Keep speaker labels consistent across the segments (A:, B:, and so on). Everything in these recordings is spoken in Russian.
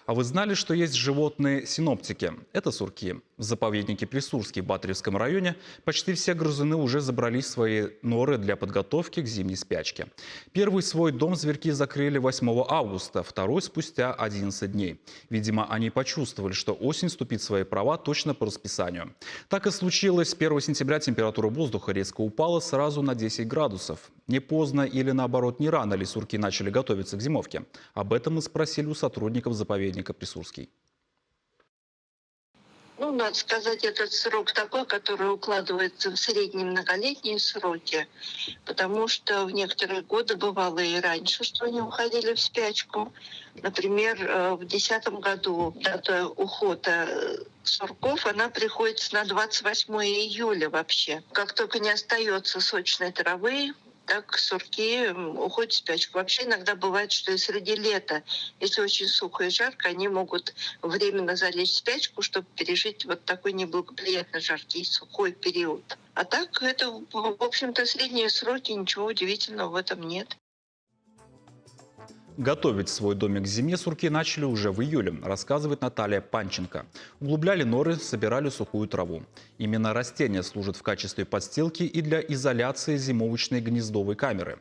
A: А вы знали, что есть животные-синоптики? Это сурки. В заповеднике Плесурский в Батаревском районе почти все грызуны уже забрались в свои норы для подготовки к зимней спячке. Первый свой дом зверьки закрыли 8 августа, второй спустя 11 дней. Видимо, они почувствовали, что осень вступит в свои права точно по расписанию. Так и случилось. 1 сентября температура воздуха резко упала сразу на 10 градусов. Не поздно или наоборот не рано ли сурки начали готовиться к зимовке? Об этом мы спросили у сотрудников заповедника Плесурский.
B: Ну, надо сказать, этот срок такой, который укладывается в средние многолетние сроки, потому что в некоторые годы бывало и раньше, что они уходили в спячку. Например, в 2010 году дата ухода сурков, она приходится на 28 июля вообще. Как только не остается сочной травы, так сурки уходят в спячку. Вообще иногда бывает, что и среди лета, если очень сухо и жарко, они могут временно залечь в спячку, чтобы пережить вот такой неблагоприятно жаркий и сухой период. А так это, в общем-то, средние сроки, ничего удивительного в этом нет.
A: Готовить свой домик к зиме сурки начали уже в июле, рассказывает Наталья Панченко. Углубляли норы, собирали сухую траву. Именно растения служат в качестве подстилки и для изоляции зимовочной гнездовой камеры.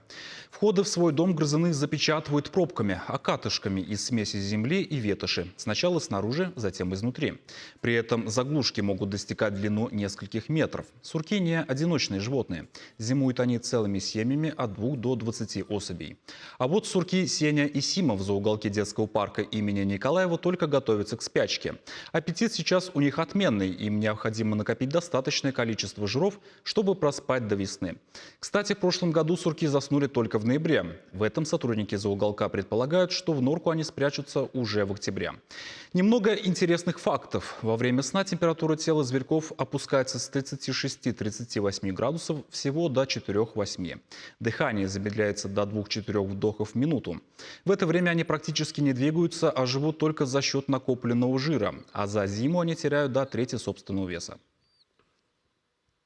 A: Входы в свой дом грызуны запечатывают пробками, окатышками из смеси земли и ветоши. Сначала снаружи, затем изнутри. При этом заглушки могут достигать длину нескольких метров. Сурки не одиночные животные. Зимуют они целыми семьями от 2 до 20 особей. А вот сурки Сеня и Сима в зооуголке детского парка имени Николаева только готовятся к спячке. Аппетит сейчас у них отменный, им необходимо накопить достаточное количество жиров, чтобы проспать до весны. Кстати, в прошлом году сурки заснули только в ноябре. В этом сотрудники зооуголка предполагают, что в норку они спрячутся уже в октябре. Немного интересных фактов. Во время сна температура тела зверьков опускается с 36-38 градусов всего до 4-8. Дыхание замедляется до 2-4 вдохов в минуту. В это время они практически не двигаются, а живут только за счет накопленного жира. А за зиму они теряют до трети собственного веса.